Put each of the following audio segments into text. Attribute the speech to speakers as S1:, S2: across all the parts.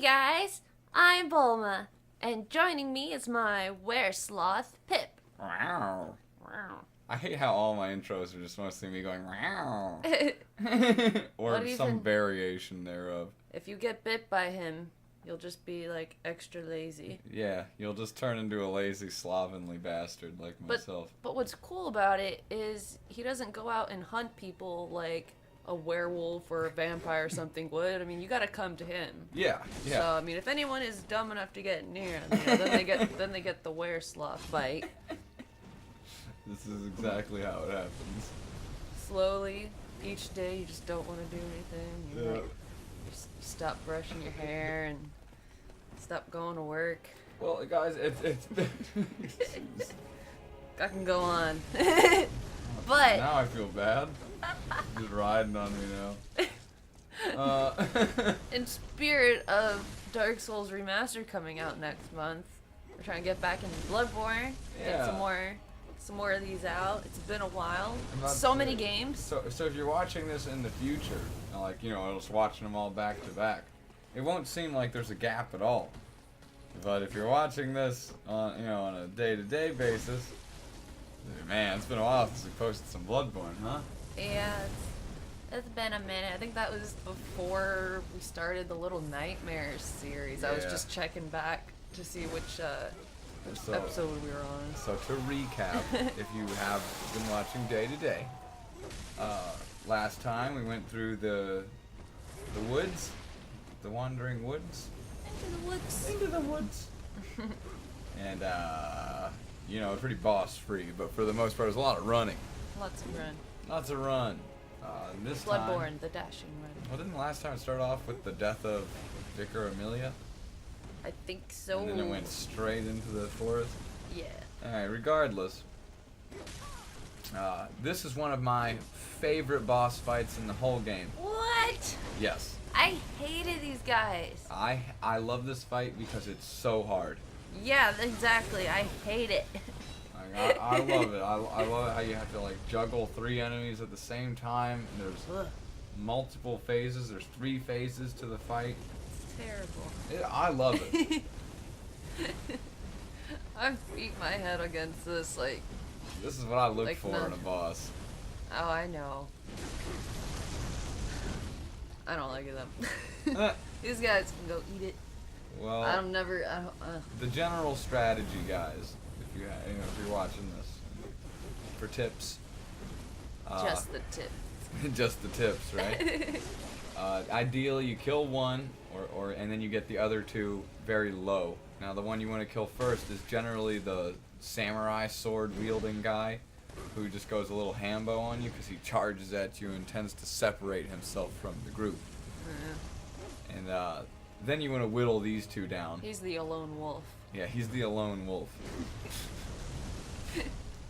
S1: guys, I'm Bulma, and joining me is my were-sloth, Pip.
S2: Wow.
S1: Wow.
S2: I hate how all my intros are just mostly me going wow. Or
S1: What
S2: some
S1: even-
S2: variation thereof.
S1: If you get bit by him, you'll just be, like, extra lazy.
S2: Yeah, you'll just turn into a lazy, slovenly bastard like myself.
S1: But what's cool about it is he doesn't go out and hunt people like a werewolf or a vampire or something would. I mean, you gotta come to him.
S2: Yeah.
S1: So, I mean, if anyone is dumb enough to get near him, then they get the were-sloth bite.
S2: This is exactly how it happens.
S1: Slowly, each day, you just don't want to do anything.
S2: Yeah.
S1: You stop brushing your hair and stop going to work.
S2: Well, guys, it's
S1: I can go on. But
S2: now I feel bad. Just riding on me now.
S1: in spirit of Dark Souls Remastered coming out next month, we're trying to get back into Bloodborne.
S2: Yeah.
S1: Get some more of these out. It's been a while.
S2: I'm not
S1: So
S2: sure.
S1: many games.
S2: So if you're watching this in the future, like, just watching them all back to back, it won't seem like there's a gap at all. But if you're watching this on, on a day-to-day basis, man, it's been a while since we posted some Bloodborne, huh?
S1: Yeah, it's been a minute. I think that was before we started the Little Nightmares series. I was
S2: Yeah.
S1: just checking back to see which
S2: So,
S1: episode we were on.
S2: so to recap, if you have been watching day-to-day, last time we went through the woods, the wandering woods.
S1: Into the woods.
S2: Into the woods. And, pretty boss-free, but for the most part, there's a lot of running.
S1: Lots of run.
S2: Lots of run. This time...
S1: Bloodborne, the dashing run.
S2: Well, didn't the last time start off with the death of Vicar Amelia?
S1: I think so.
S2: And then it went straight into the forest?
S1: Yeah.
S2: Alright, regardless. This is one of my favorite boss fights in the whole game.
S1: What?
S2: Yes.
S1: I hated these guys.
S2: I love this fight because it's so hard.
S1: Yeah, exactly. I hate it.
S2: I love it. I love it how you have to juggle 3 enemies at the same time. There's
S1: Ugh,
S2: multiple phases. There's 3 phases to the fight.
S1: it's terrible.
S2: I love it.
S1: I've beat my head against this
S2: This is what I look
S1: Like
S2: for
S1: none.
S2: in a boss.
S1: Oh, I know. I don't like them. These guys can go eat it.
S2: Well, the general strategy, guys. If if you're watching this, for tips.
S1: Just the tip.
S2: Just the tips, right? Ideally, you kill one, and then you get the other 2 very low. Now, the one you want to kill first is generally the samurai sword wielding guy, who just goes a little hambo on you because he charges at you and tends to separate himself from the group. And then you want to whittle these 2 down.
S1: He's the lone wolf.
S2: Yeah, he's the lone wolf.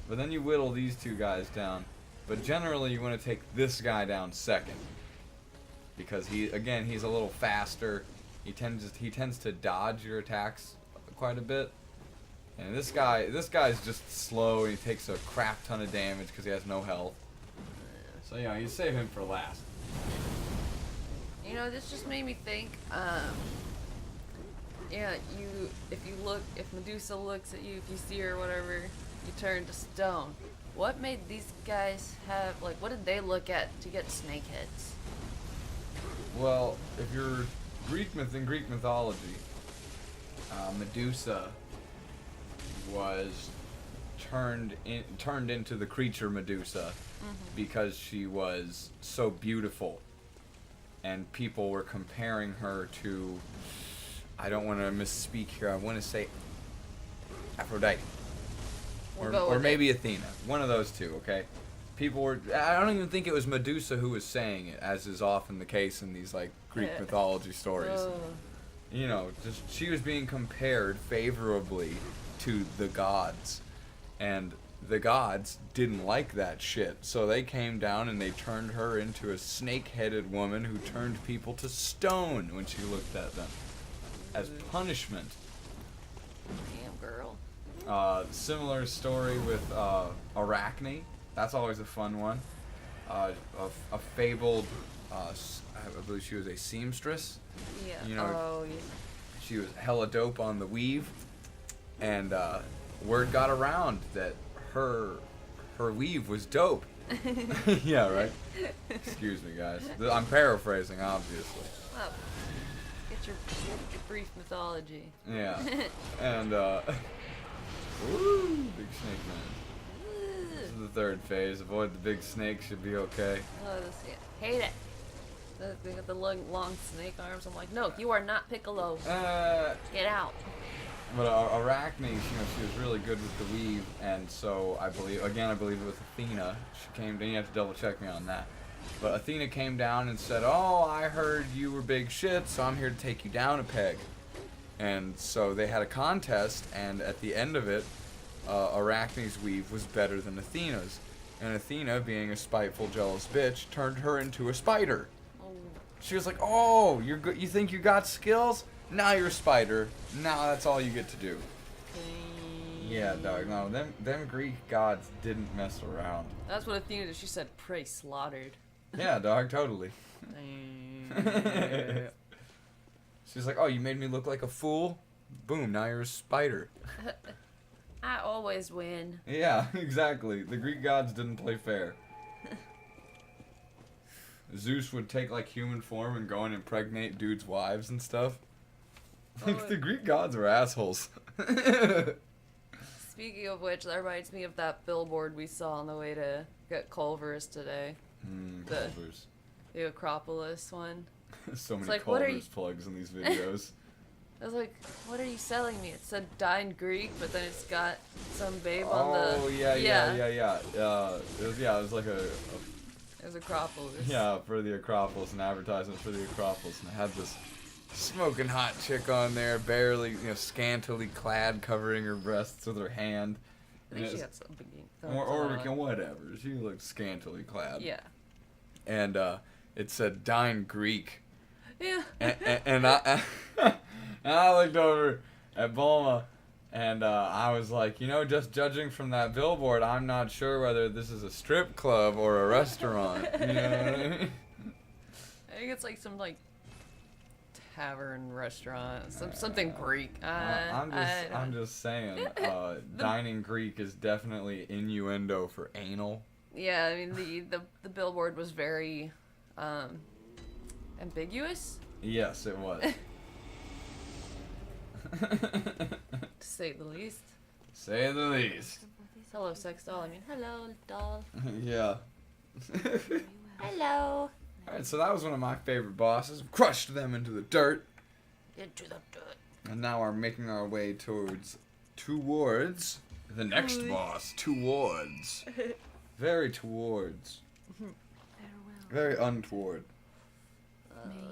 S2: But then you whittle these 2 guys down. But generally, you want to take this guy down second, because he's a little faster. He tends to dodge your attacks quite a bit. And this guy's just slow, and he takes a crap ton of damage because he has no health. So you save him for last.
S1: This just made me think, if Medusa looks at you, if you see her or whatever, you turn to stone. What made these guys have, what did they look at to get snake heads?
S2: Well, if you're in Greek mythology, Medusa was turned into the creature Medusa because she was so beautiful, and people were comparing her to, I don't want to misspeak here, I want to say Aphrodite. Or maybe Athena. One of those 2, okay? I don't even think it was Medusa who was saying it, as is often the case in these, Greek mythology stories. She was being compared favorably to the gods. And the gods didn't like that shit. So they came down and they turned her into a snake-headed woman who turned people to stone when she looked at them. As punishment.
S1: Damn, girl.
S2: Similar story with Arachne. That's always a fun one. a fabled, I believe she was a seamstress.
S1: Yeah.
S2: You know,
S1: Oh, yeah.
S2: she was hella dope on the weave, and word got around that her weave was dope. Yeah, right. Excuse me, guys. I'm paraphrasing, obviously.
S1: Well, get your brief mythology.
S2: Yeah, and woo, big snake man. This is the third phase. Avoid the big snake. Should be okay.
S1: Oh, this, yeah. Hate it. They got the long snake arms. I'm like, no, you are not Piccolo. Get out.
S2: But Arachne, she was really good with the weave, and so I believe it was Athena. She came down. You have to double check me on that. But Athena came down and said, "Oh, I heard you were big shit, so I'm here to take you down a peg." And so they had a contest, and at the end of it, Arachne's weave was better than Athena's. And Athena, being a spiteful, jealous bitch, turned her into a spider.
S1: Oh.
S2: She was like, "Oh, you're good. You think you got skills? Now you're a spider. Now that's all you get to do." Yeah, dog. No, them Greek gods didn't mess around.
S1: That's what Athena did. She said, "Pray slaughtered."
S2: Yeah, dog. Totally. She's like, "Oh, you made me look like a fool? Boom, now you're a spider."
S1: I always win.
S2: Yeah, exactly. The Greek gods didn't play fair. Zeus would take, like, human form and go and impregnate dudes' wives and stuff. Like, the Greek gods were assholes.
S1: Speaking of which, that reminds me of that billboard we saw on the way to get Culver's today.
S2: Culver's.
S1: The Acropolis one.
S2: So many
S1: like,
S2: Culver's plugs in these videos.
S1: I was like, what are you selling me? It said dying Greek, but then it's got some babe on the...
S2: Oh, yeah. It was like
S1: It was Acropolis.
S2: Yeah, for the Acropolis, an advertisement for the Acropolis, and it had this smoking hot chick on there, barely, scantily clad, covering her breasts with her hand.
S1: I think she had something.
S2: Or whatever. She looked scantily clad.
S1: Yeah.
S2: And it said "Dying Greek."
S1: Yeah.
S2: And I looked over at Bulma, and I was like, just judging from that billboard, I'm not sure whether this is a strip club or a restaurant. You know what I mean?
S1: I think it's like some tavern restaurant, something Greek.
S2: I'm just saying, dining Greek is definitely innuendo for anal.
S1: Yeah, I mean the billboard was very ambiguous.
S2: Yes, it was.
S1: To say the least.
S2: Say the least.
S1: Hello, sex doll. I mean, hello, doll.
S2: Yeah.
S1: Hello.
S2: Alright, so that was one of my favorite bosses. Crushed them into the dirt.
S1: Into the dirt.
S2: And now we're making our way towards the next boss. Towards. Very towards. Very untoward.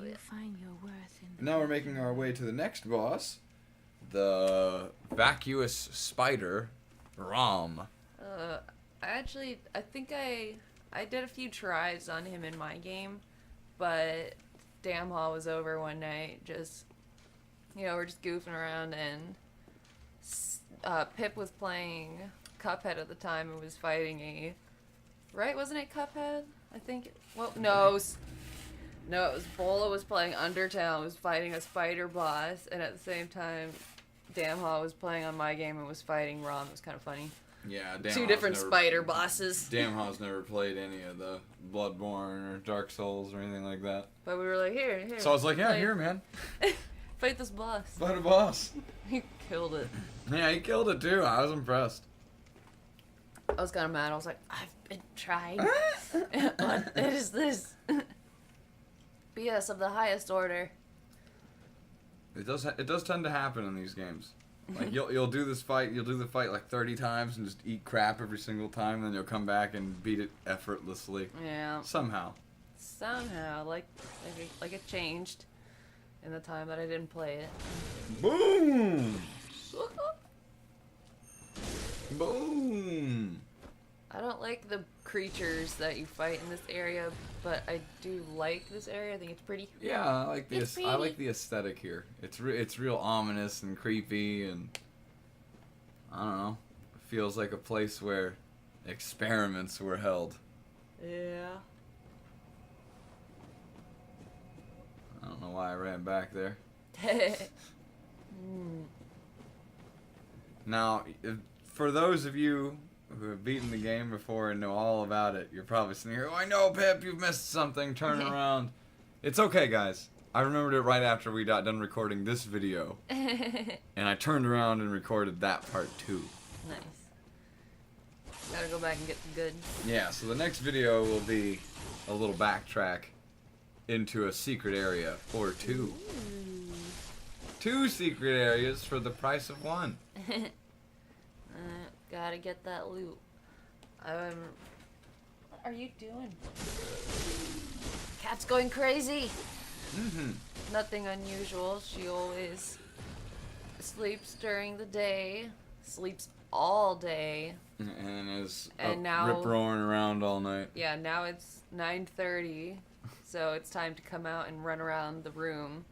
S3: May you find your worth in
S2: Now we're making our way to the next boss. The vacuous spider, Ram.
S1: I think I did a few tries on him in my game, but Damhaw was over one night, just, we're just goofing around, and Pip was playing Cuphead at the time and was fighting wasn't it Cuphead? I think, no, it was Bola was playing Undertale and was fighting a spider boss, and at the same time, Damhaw was playing on my game and was fighting Rom. It was kind of funny.
S2: Yeah,
S1: Two different spider bosses.
S2: Damhaw's never played any of the Bloodborne or Dark Souls or anything like that.
S1: But we were like, here.
S2: So I was like, yeah, here, man.
S1: Fight this boss.
S2: Fight a boss.
S1: He killed it.
S2: Yeah, he killed it too. I was impressed.
S1: I was kind of mad. I was like, I've been trying. What is this? BS of the highest order.
S2: It does tend to happen in these games. Like you'll do the fight like 30 times and just eat crap every single time, and then you'll come back and beat it effortlessly.
S1: Yeah.
S2: Somehow,
S1: like it changed in the time that I didn't play it.
S2: Boom! Boom!
S1: I don't like the creatures that you fight in this area, but I do like this area. I think it's pretty.
S2: Yeah, I like the aesthetic here. It's real ominous and creepy, and I don't know. It feels like a place where experiments were held.
S1: Yeah.
S2: know why I ran back there. Now, for those of you who have beaten the game before and know all about it, you're probably sitting here, oh, I know, Pip, you've missed something, turn around. It's okay, guys. I remembered it right after we got done recording this video. And I turned around and recorded that part too.
S1: Nice. Gotta go back and get the goods.
S2: Yeah, so the next video will be a little backtrack into a secret area, or two.
S1: Ooh.
S2: 2 secret areas for the price of 1.
S1: Gotta get that loot. What are you doing? Cat's going crazy. Nothing unusual. She always sleeps during the day, sleeps all day,
S2: and is
S1: now
S2: rip-roaring around all night.
S1: Yeah, now it's 9:30, so it's time to come out and run around the room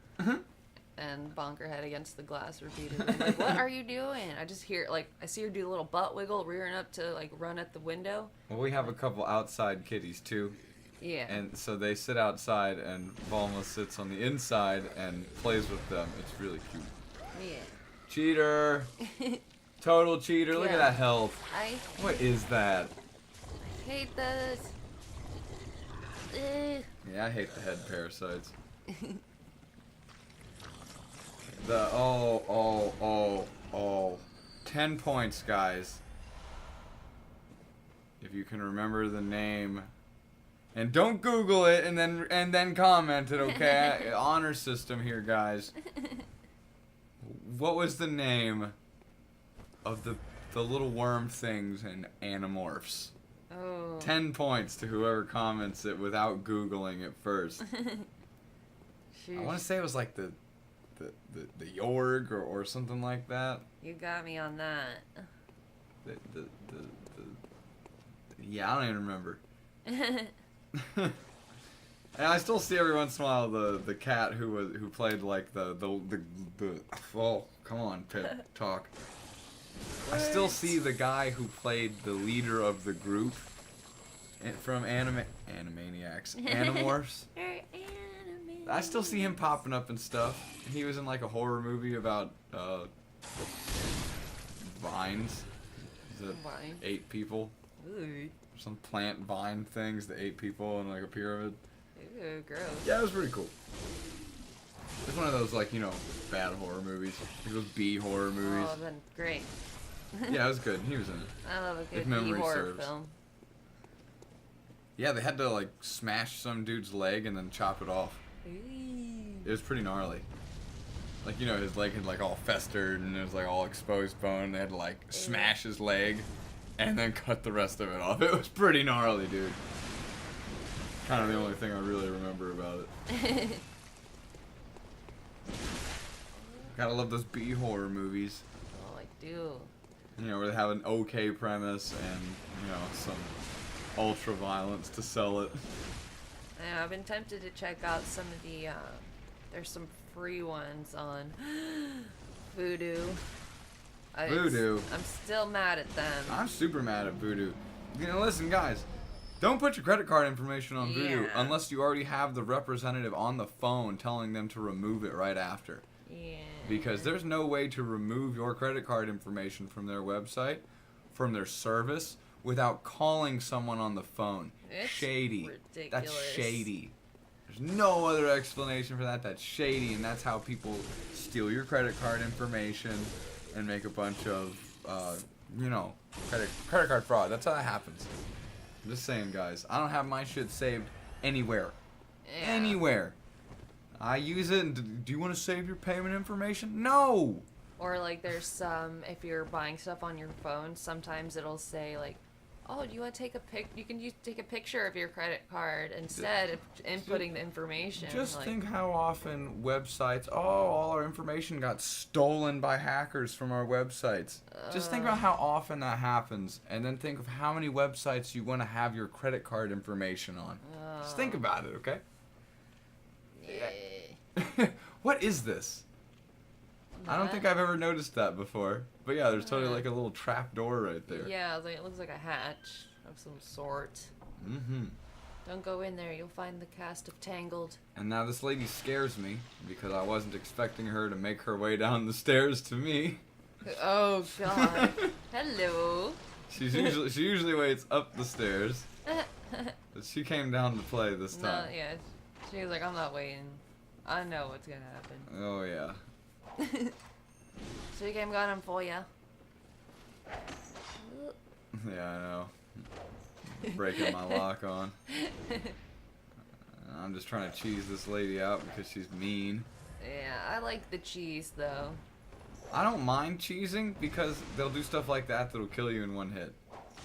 S1: and bonk her head against the glass repeatedly. I'm like, what are you doing? I just hear, like, I see her do a little butt wiggle, rearing up to, like, run at the window.
S2: Well, we have a couple outside kitties, too.
S1: Yeah.
S2: And so they sit outside, and Bulma sits on the inside and plays with them. It's really cute.
S1: Yeah.
S2: Cheater! Total cheater. Look at that health. What is that?
S1: I hate this.
S2: Yeah, I hate the head parasites. 10 points, guys. If you can remember the name. And don't Google it and then comment it, okay? Honor system here, guys. What was the name of the little worm things in Animorphs?
S1: Oh.
S2: 10 points to whoever comments it without Googling it first. I want to say it was like the Yorg or something like that.
S1: You got me on that.
S2: Yeah, I don't even remember. And I still see every once in a while the cat who played like the oh, come on, Pip, talk. I still see the guy who played the leader of the group from Animaniacs, Animorphs. I still see him popping up and stuff. He was in like a horror movie about vines that ate people.
S1: Ooh.
S2: Some plant vine things that ate people in like a pyramid.
S1: Ew, gross.
S2: Yeah, it was pretty cool. It's one of those, like, you know, bad horror movies. Like those B horror movies.
S1: Oh, then great.
S2: Yeah, it was good. He was in it.
S1: I love a
S2: If
S1: good
S2: memory
S1: horror
S2: serves.
S1: film.
S2: Yeah, they had to, like, smash some dude's leg and then chop it off.
S1: Ooh.
S2: It was pretty gnarly. Like, you know, his leg had, like, all festered and it was, like, all exposed bone. They had to, like, smash his leg and then cut the rest of it off. It was pretty gnarly, dude. Kind of the only thing I really remember about it. Gotta love those B horror movies.
S1: Oh, I do.
S2: You know, where they have an okay premise and, you know, some ultra violence to sell it.
S1: Yeah, I've been tempted to check out some of the, there's some free ones on Voodoo.
S2: Voodoo?
S1: I'm still mad at them.
S2: I'm super mad at Voodoo. You know, listen, guys. Don't put your credit card information on Voodoo unless you already have the representative on the phone telling them to remove it right after.
S1: Yeah.
S2: Because there's no way to remove your credit card information from their website, from their service, without calling someone on the phone.
S1: It's
S2: shady.
S1: ridiculous.
S2: That's shady. There's no other explanation for that. That's shady, and that's how people steal your credit card information and make a bunch of, you know, credit card fraud. That's how that happens. I'm just saying, guys. I don't have my shit saved anywhere.
S1: Yeah.
S2: Anywhere. I use it, and do you want to save your payment information? No!
S1: Or, like, there's some, if you're buying stuff on your phone, sometimes it'll say, like, oh, do you want to take a you can take a picture of your credit card instead of inputting the information.
S2: Just
S1: like,
S2: think how often websites, all our information got stolen by hackers from our websites. Just think about how often that happens, and then think of how many websites you want to have your credit card information on. Just think about it, okay?
S1: yeah.
S2: What is this? I don't think I've ever noticed that before. But yeah, there's totally like a little trap door right there.
S1: Yeah, like, it looks like a hatch of some sort.
S2: Mm-hmm.
S1: Don't go in there. You'll find the cast of Tangled.
S2: And now this lady scares me because I wasn't expecting her to make her way down the stairs to me.
S1: Oh God. Hello.
S2: She usually waits up the stairs, but she came down to play this
S1: No,
S2: time.
S1: yeah. She was like, I'm not waiting. I know what's gonna happen.
S2: Oh yeah.
S1: So you came got him for ya.
S2: Yeah, I know. Breaking my lock on. I'm just trying to cheese this lady out because she's mean.
S1: Yeah, I like the cheese though.
S2: I don't mind cheesing because they'll do stuff like that that'll kill you in one hit.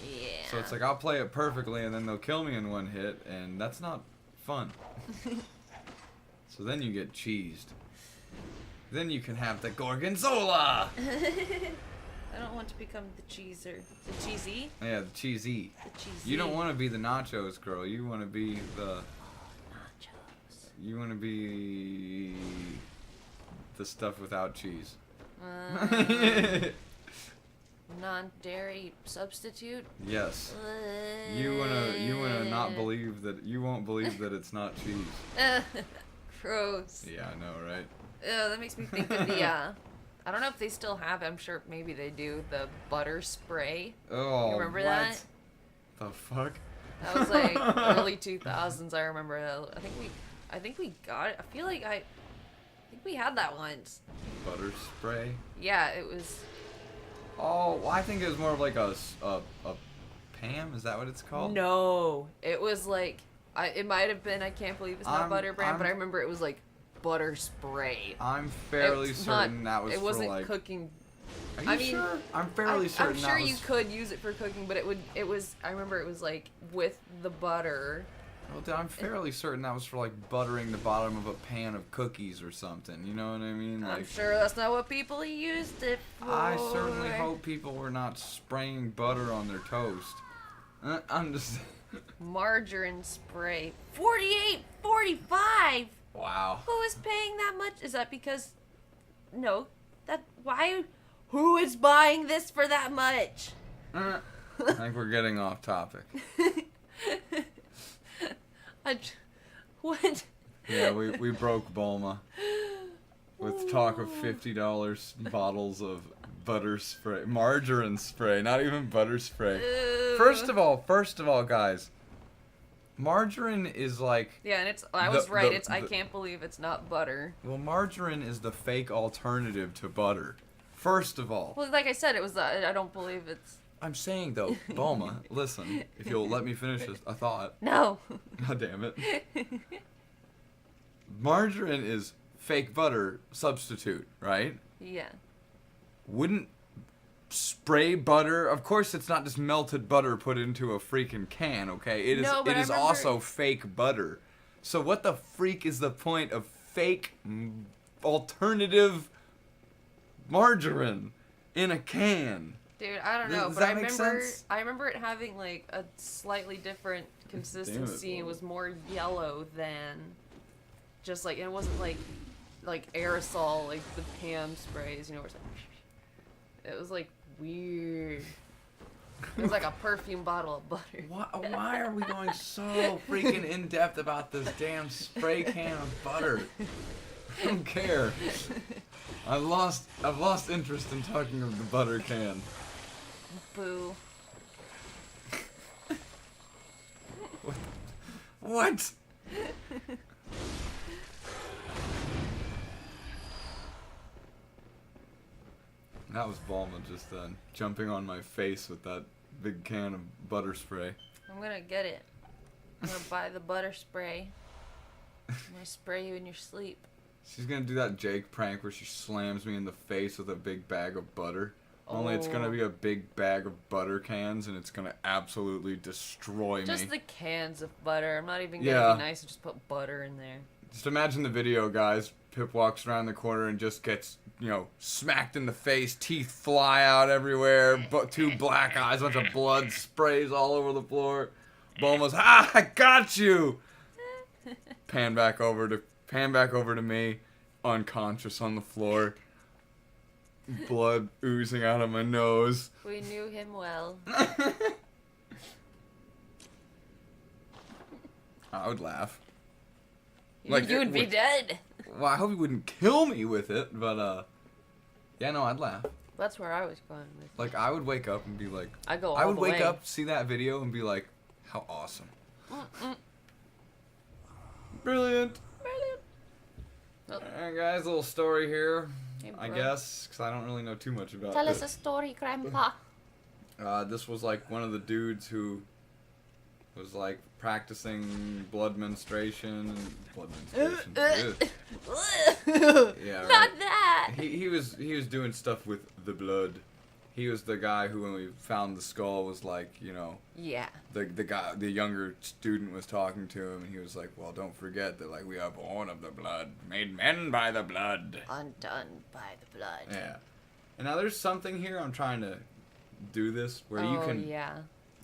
S1: Yeah.
S2: So it's like I'll play it perfectly and then they'll kill me in one hit and that's not fun. So then you get cheesed. Then you can have the gorgonzola!
S1: I don't want to become the cheeser. The cheesy?
S2: Yeah, the cheesy.
S1: The cheesy.
S2: You don't want to be the nachos girl. You want to be the...
S1: Nachos.
S2: You want to be... the stuff without cheese.
S1: Non-dairy substitute?
S2: Yes. You wanna not believe that... You won't believe that it's not cheese.
S1: Gross.
S2: Yeah, I know, right?
S1: That makes me think of the, I don't know if they still have it. I'm sure maybe they do. The butter spray.
S2: Oh,
S1: You remember
S2: what?
S1: that?
S2: The fuck?
S1: That was like early 2000s. I remember that. I think we got it. I feel like I think we had that once.
S2: Butter spray?
S1: Yeah, it was.
S2: Oh, well, I think it was more of like a Pam. Is that what it's called?
S1: No, it was like it might have been. I can't believe it's not butter brand, but I remember it was like butter spray.
S2: I'm fairly
S1: It's
S2: certain
S1: not,
S2: that was
S1: it
S2: for
S1: wasn't
S2: like.
S1: cooking.
S2: Are you
S1: I mean,
S2: sure? I'm fairly certain
S1: I'm
S2: that
S1: sure
S2: was.
S1: you could use it for cooking, but it was. I remember it was like with the butter.
S2: Well, I'm fairly certain that was for like buttering the bottom of a pan of cookies or something. You know what I mean? Like,
S1: I'm sure that's not what people used it for.
S2: I certainly hope people were not spraying butter on their toast. I'm just.
S1: Margarine spray. 48.45.
S2: Wow.
S1: Who is paying that much? Is that because? No, that why? Who is buying this for that much?
S2: I think we're getting off topic.
S1: What?
S2: Yeah, we broke Bulma with talk of $50 bottles of butter spray, margarine spray, not even butter spray.
S1: Ew.
S2: First of all, guys, margarine is like.
S1: Yeah, and I was right. I can't believe it's not butter.
S2: Well, margarine is the fake alternative to butter. First of all.
S1: Well, like I said, it was. I don't believe it's.
S2: I'm saying though, Bulma, listen, if you'll let me finish this, I thought.
S1: No.
S2: God damn it. Margarine is fake butter substitute, right?
S1: Yeah.
S2: Wouldn't spray butter, of course it's not just melted butter put into a freaking can, okay? It is
S1: No, but
S2: it
S1: I
S2: is
S1: remember-
S2: also fake butter. So what the freak is the point of fake alternative margarine in a can?
S1: Dude, I don't know,
S2: Does
S1: but
S2: that make sense?
S1: I remember it having like a slightly different consistency. It was more yellow than just like it wasn't like aerosol like the Pam sprays, you know, where it's like it was like weird. It was like a perfume bottle of butter.
S2: Why are we going so freaking in depth about this damn spray can of butter? I don't care. I've lost interest in talking of the butter can.
S1: Boo.
S2: What? That was Bulma just then, jumping on my face with that big can of butter spray.
S1: I'm gonna get it. I'm gonna buy the butter spray. I'm gonna spray you in your sleep.
S2: She's gonna do that Jake prank where she slams me in the face with a big bag of butter. Only it's gonna be a big bag of butter cans and it's gonna absolutely destroy me.
S1: Just the cans of butter. I'm not even gonna be nice and just put butter in there.
S2: Just imagine the video, guys. Pip walks around the corner and just gets, smacked in the face, teeth fly out everywhere, two black eyes, a bunch of blood sprays all over the floor. Bulma's, I got you! Pan back over to me, unconscious on the floor. Blood oozing out of my nose.
S1: We knew him well.
S2: I would laugh.
S1: You would be dead.
S2: Well, I hope he wouldn't kill me with it, but yeah, no, I'd laugh.
S1: That's where I was going with.
S2: Like, I would wake up and be like,
S1: I would
S2: wake up, see that video, and be like, how awesome. Brilliant.
S1: Oh.
S2: Alright, guys, a little story here,
S1: Hey,
S2: I
S1: bro.
S2: guess, because I don't really know too much about
S3: Tell
S2: it.
S3: us a story, Grandpa.
S2: This was like one of the dudes who was like practicing blood menstruation. Ugh. Yeah, right.
S1: Not that.
S2: He was doing stuff with the blood. He was the guy who, when we found the skull, was like, you know,
S1: Yeah.
S2: the younger student was talking to him, and he was like, well, don't forget that, like, we are born of the blood, made men by the blood.
S1: Undone by the blood.
S2: Yeah. And now there's something here, I'm trying to do this, where you can,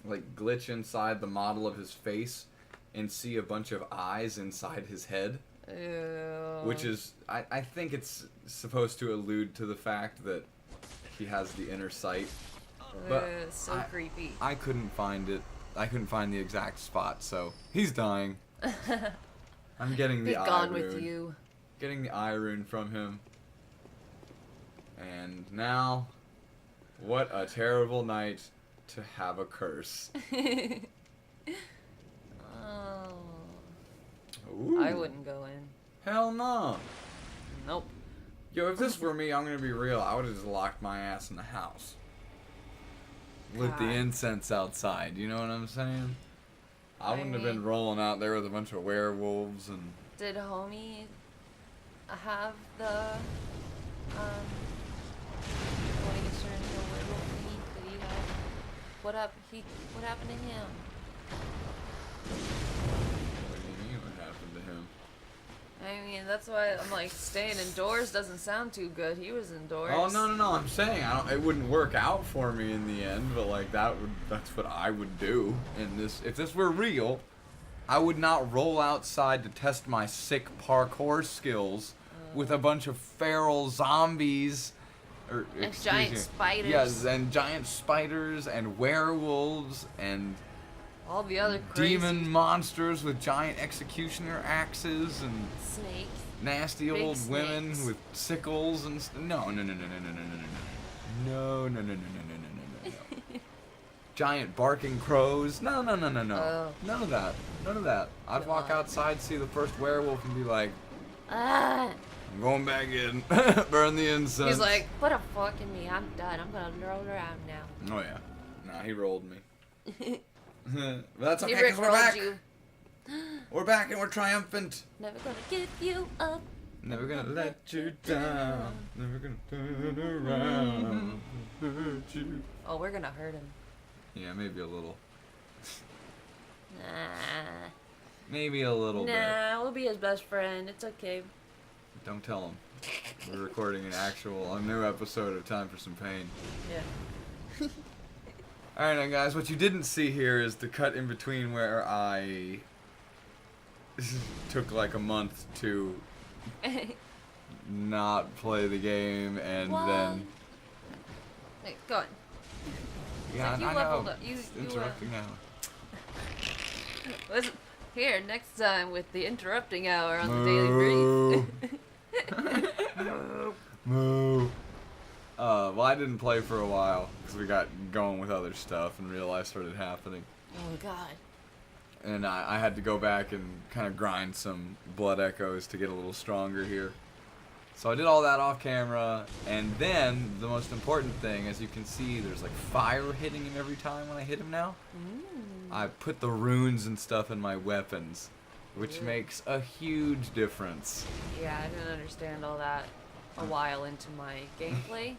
S2: like, glitch inside the model of his face and see a bunch of eyes inside his head.
S1: Ew.
S2: Which is, I think it's supposed to allude to the fact that he has the inner sight. But
S1: so creepy.
S2: I couldn't find it. I couldn't find the exact spot, so he's dying. I'm getting the
S1: Be
S2: eye
S1: gone
S2: rune.
S1: with you.
S2: Getting the eye rune from him. And now, what a terrible night to have a curse.
S1: Oh.
S2: Ooh.
S1: I wouldn't go in.
S2: Hell no.
S1: Nope.
S2: Yo, if this were me, I'm gonna be real, I would've just locked my ass in the house. Lit the
S1: God.
S2: incense outside, you know what I'm saying? I wouldn't have been
S1: mean-
S2: rolling out there with a bunch of werewolves and...
S1: Did homie have the when he gets turned into a werewolf thingy? Did he have what happened to him?
S2: What do you mean what happened to him?
S1: I mean, that's why I'm like, staying indoors doesn't sound too good. He was indoors.
S2: Oh, no, I'm saying, it wouldn't work out for me in the end, but like, that's what I would do in this. If this were real, I would not roll outside to test my sick parkour skills with a bunch of feral zombies. Or,
S1: And giant spiders.
S2: Yes, and giant spiders and werewolves and
S1: All the other crazy
S2: demon monsters with giant executioner axes and
S1: snakes.
S2: nasty
S1: Big
S2: old women
S1: snakes.
S2: with sickles and no. Giant barking crows. No.
S1: Oh.
S2: None of that. I'd walk
S1: God.
S2: outside, see the first werewolf, and be like,
S1: Ah.
S2: I'm going back in. Burn the incense.
S1: He's like, put a fork in me. I'm done. I'm gonna roll around now.
S2: Oh yeah. Nah, he rolled me. But that's okay,
S1: He
S2: 'cause we're
S1: rickrolled
S2: back.
S1: you.
S2: We're back and we're triumphant.
S1: Never gonna give you up.
S2: Never gonna let you down. Never gonna turn around. Hurt you.
S1: Oh, we're gonna hurt him.
S2: Yeah, maybe a little.
S1: Nah.
S2: Maybe a little bit.
S1: Nah, we'll be his best friend. It's okay.
S2: Don't tell him. We're recording a new episode of Time for Some Pain.
S1: Yeah.
S2: Alright now guys, what you didn't see here is the cut in between where I took like a month to not play the game and
S1: What?
S2: then...
S1: Hey, go on.
S2: Yeah,
S1: like you
S2: I
S1: leveled
S2: know.
S1: up. You,
S2: Interrupting now.
S1: Listen, here, next time with the interrupting hour on the Daily Brief.
S2: Moo. Well, I didn't play for a while because we got going with other stuff and real life started happening.
S1: Oh, God.
S2: And I had to go back and kind of grind some blood echoes to get a little stronger here. So I did all that off camera, and then the most important thing, as you can see, there's like fire hitting him every time when I hit him now. I put the runes and stuff in my weapons, which makes a huge difference.
S1: Yeah, I didn't understand all that a while into my gameplay.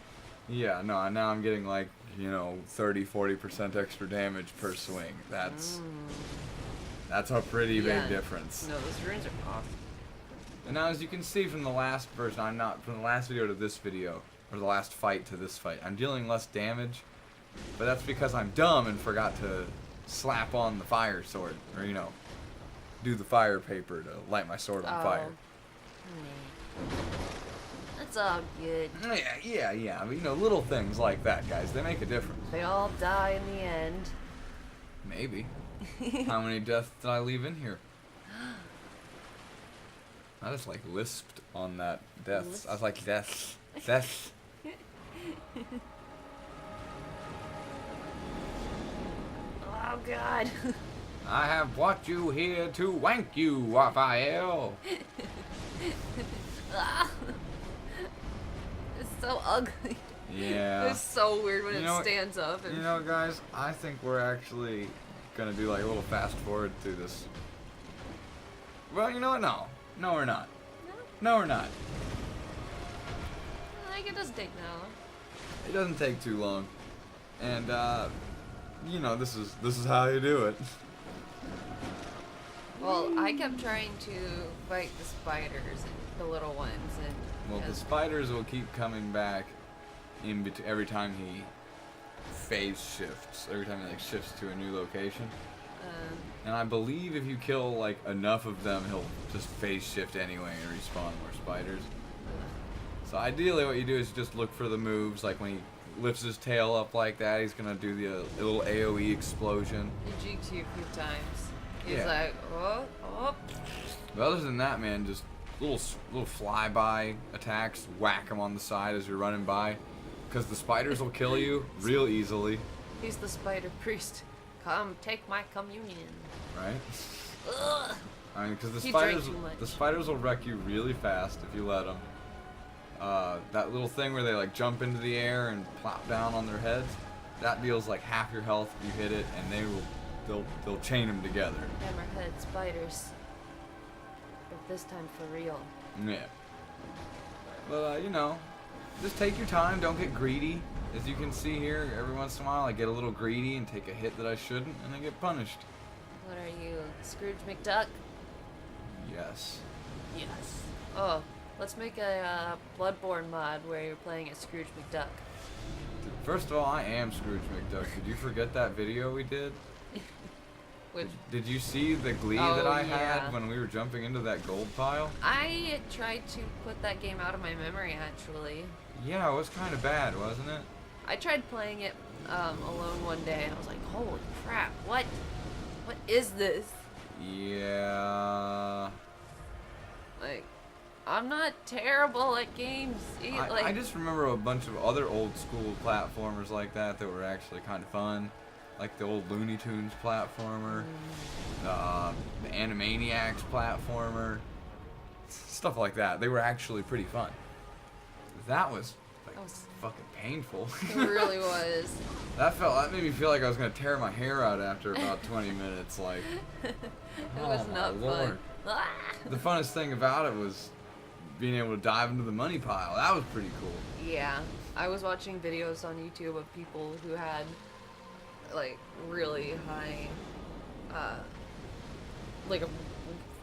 S2: Yeah, no, now I'm getting like, 30-40% extra damage per swing. That's a pretty big difference.
S1: No, those runes are awesome.
S2: And now, as you can see from the last version, from the last video to this video, or the last fight to this fight, I'm dealing less damage, but that's because I'm dumb and forgot to slap on the fire sword, or do the fire paper to light my sword on fire.
S1: Nah. That's all good.
S2: Yeah. I mean, little things like that, guys, they make a difference.
S1: They all die in the end.
S2: Maybe. How many deaths did I leave in here? I just like lisped on that death. I was like, death. Death.
S1: Oh god.
S2: I have brought you here to wank you, Raphael.
S1: It's so ugly.
S2: Yeah.
S1: It's so weird when
S2: You
S1: it
S2: know what-
S1: stands up. And
S2: You know, guys, I think we're actually gonna do like a little fast forward through this. Well, you know what? No. No, we're not. No, we're not.
S1: Like, it doesn't take now.
S2: It doesn't take too long. And, you know, this is how you do it.
S1: Well, I kept trying to fight the spiders, the little ones, and
S2: Well, the
S1: because-
S2: spiders will keep coming back every time he phase shifts. Every time he like shifts to a new location. And I believe if you kill like enough of them, he'll just phase shift anyway and respawn more spiders. So ideally, what you do is just look for the moves. Like when he lifts his tail up like that, he's gonna do the little AOE explosion.
S1: he jukes you a few times. He's
S2: Yeah.
S1: like, oh, oh.
S2: But other than that, man, just little flyby attacks. Whack them on the side as you're running by, because the spiders will kill you real easily.
S1: He's the spider priest. Come, take my communion.
S2: Right?
S1: Ugh.
S2: I mean, because
S1: He drank too much.
S2: the spiders will wreck you really fast if you let them. That little thing where they like jump into the air and plop down on their heads, that deals like half your health if you hit it, and they'll chain them together.
S1: Hammerhead spiders. But this time for real.
S2: Yeah. But you know, just take your time. Don't get greedy. As you can see here, every once in a while I get a little greedy and take a hit that I shouldn't, and I get punished.
S1: What are you, Scrooge McDuck?
S2: Yes.
S1: Yes. Oh, let's make a Bloodborne mod where you're playing as Scrooge McDuck.
S2: First of all, I am Scrooge McDuck. Did you forget that video we did?
S1: Which
S2: Did you see the glee
S1: Oh,
S2: that I
S1: yeah.
S2: had when we were jumping into that gold pile?
S1: I tried to put that game out of my memory, actually.
S2: Yeah, it was kind of bad, wasn't it?
S1: I tried playing it alone one day, and I was like, holy crap, what is this?
S2: Yeah.
S1: Like, I'm not terrible at games.
S2: I just remember a bunch of other old school platformers like that were actually kind of fun. Like the old Looney Tunes platformer, the Animaniacs platformer, stuff like that. They were actually pretty fun. That was like
S1: That was-
S2: fucking painful.
S1: It really was.
S2: That made me feel like I was gonna tear my hair out after about 20 minutes. Like,
S1: It
S2: oh
S1: was
S2: my
S1: not
S2: Lord.
S1: fun. Ah!
S2: The funnest thing about it was being able to dive into the money pile. That was pretty cool.
S1: Yeah, I was watching videos on YouTube of people who had like really high,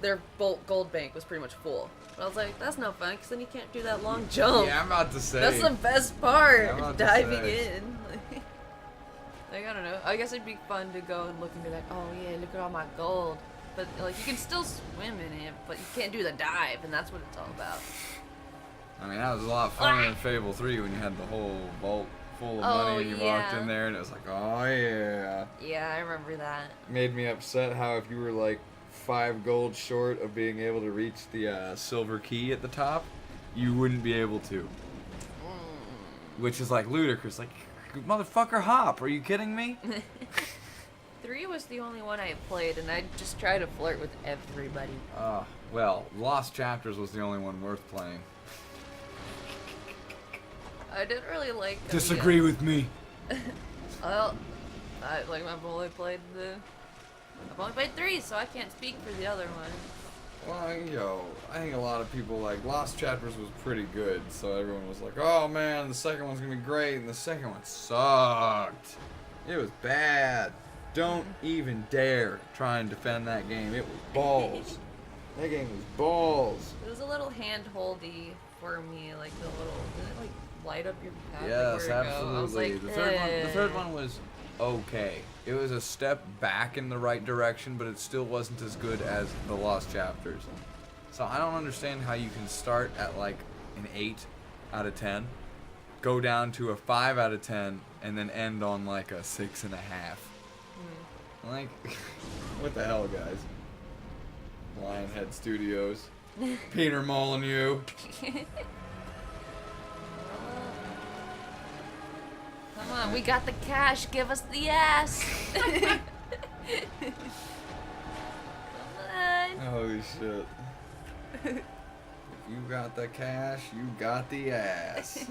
S1: their gold bank was pretty much full. But I was like, that's no fun, because then you can't do that long jump.
S2: Yeah, I'm about to say.
S1: That's the best part,
S2: Yeah, I'm about to
S1: diving
S2: say.
S1: in. Like, I don't know. I guess it'd be fun to go and look and be like, oh yeah, look at all my gold. But like, you can still swim in it, but you can't do the dive, and that's what it's all about.
S2: I mean, that was a lot funner than Fable 3 when you had the whole vault full of money and you walked
S1: yeah.
S2: in there and it was like, oh yeah.
S1: Yeah, I remember that.
S2: Made me upset how if you were like 5 gold short of being able to reach the silver key at the top, you wouldn't be able to. Which is like ludicrous. Like, motherfucker, hop. Are you kidding me?
S1: 3 was the only one I played, and I just try to flirt with everybody.
S2: Well, Lost Chapters was the only one worth playing.
S1: I didn't really like.
S2: Disagree with me.
S1: Well, I've only played 3, so I can't speak for the other one.
S2: Well, I think a lot of people like Lost Chapters was pretty good, so everyone was like, "Oh man, the second one's gonna be great," and the second one sucked. It was bad. Don't even dare try and defend that game. It was balls. That game was balls.
S1: It was a little hand-holdy for me, like the little. Did it like light up your path?
S2: Yes,
S1: like, where to go? I was
S2: absolutely.
S1: like,
S2: The third one was okay. It was a step back in the right direction, but it still wasn't as good as the Lost Chapters. So I don't understand how you can start at like an 8 out of 10, go down to a 5 out of 10, and then end on like a 6.5. Like, what the hell, guys? Lionhead Studios. Peter Molyneux.
S1: Come on, we got the cash. Give us the ass. Come on.
S2: Holy shit. If you got the cash, you got the ass.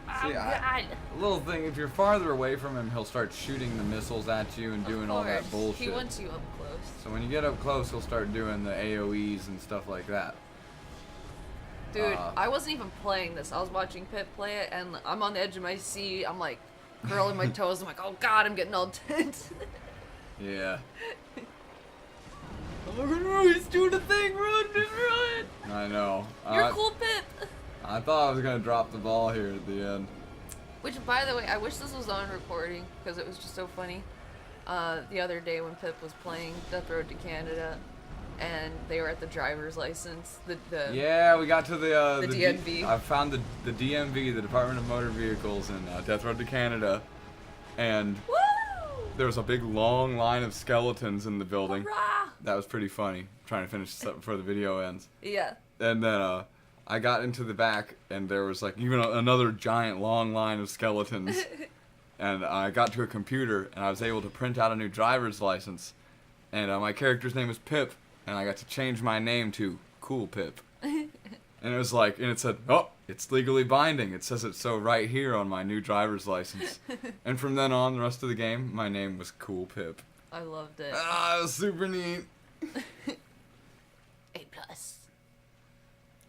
S1: Oh,
S2: See,
S1: God.
S2: a little thing, if you're farther away from him, he'll start shooting the missiles at you and doing all that
S1: Of course.
S2: bullshit.
S1: He wants you up close.
S2: So when you get up close, he'll start doing the AoEs and stuff like that.
S1: Dude, I wasn't even playing this. I was watching Pip play it, and I'm on the edge of my seat. I'm like curling my toes. I'm like, oh God, I'm getting all tense.
S2: Yeah.
S1: Oh no, he's doing a thing. Run, just run.
S2: I know.
S1: You're cool, Pip.
S2: I thought I was going to drop the ball here at the end.
S1: Which, by the way, I wish this was on recording because it was just so funny. The other day when Pip was playing Death Road to Canada, and they were at the driver's license.
S2: Yeah, we got to the
S1: DMV.
S2: I found the DMV, the Department of Motor Vehicles, in Death Road to Canada, and
S1: Woo!
S2: there was a big long line of skeletons in the building.
S1: Hurrah!
S2: That was pretty funny. Trying to finish this up before the video ends.
S1: Yeah.
S2: And then I got into the back, and there was like even another giant long line of skeletons. And I got to a computer, and I was able to print out a new driver's license. And my character's name is Pip, and I got to change my name to Cool Pip. And it was like, and it said, oh, it's legally binding. It says it so right here on my new driver's license. And from then on, the rest of the game, my name was Cool Pip.
S1: I loved it.
S2: Ah, it was super neat.
S1: A+.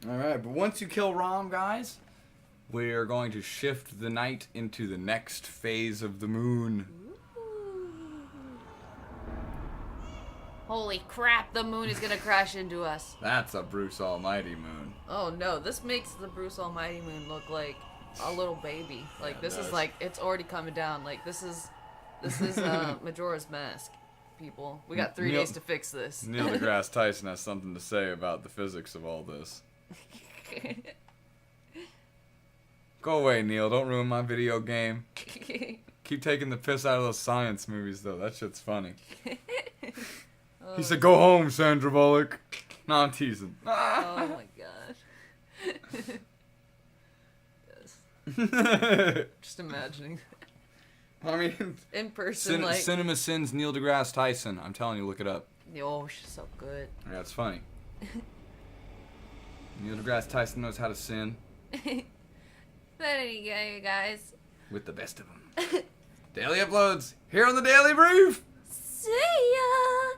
S2: Alright, but once you kill Rom, guys, we are going to shift the night into the next phase of the moon.
S1: Holy crap, the moon is gonna crash into us.
S2: That's a Bruce Almighty moon.
S1: Oh no, this makes the Bruce Almighty moon look like a little baby. Like,
S2: Yeah,
S1: this
S2: it
S1: is
S2: does.
S1: like, it's already coming down. Like, this is Majora's Mask, people. We got 3
S2: Neil-
S1: days to fix this.
S2: Neil deGrasse Tyson has something to say about the physics of all this. Go away, Neil. Don't ruin my video game. Keep taking the piss out of those science movies, though. That shit's funny.
S1: Oh,
S2: He said, go home, Sandra Bullock. No, I'm teasing.
S1: oh my god. Yes. Just imagining.
S2: I mean,
S1: In person, like...
S2: Cinema Sins Neil deGrasse Tyson. I'm telling you, look it up.
S1: Oh, she's so good.
S2: Yeah, it's funny. Neil deGrasse Tyson knows how to sin
S1: But anyway, you guys.
S2: with the best of them. Daily uploads here on the Daily Brief.
S1: See ya!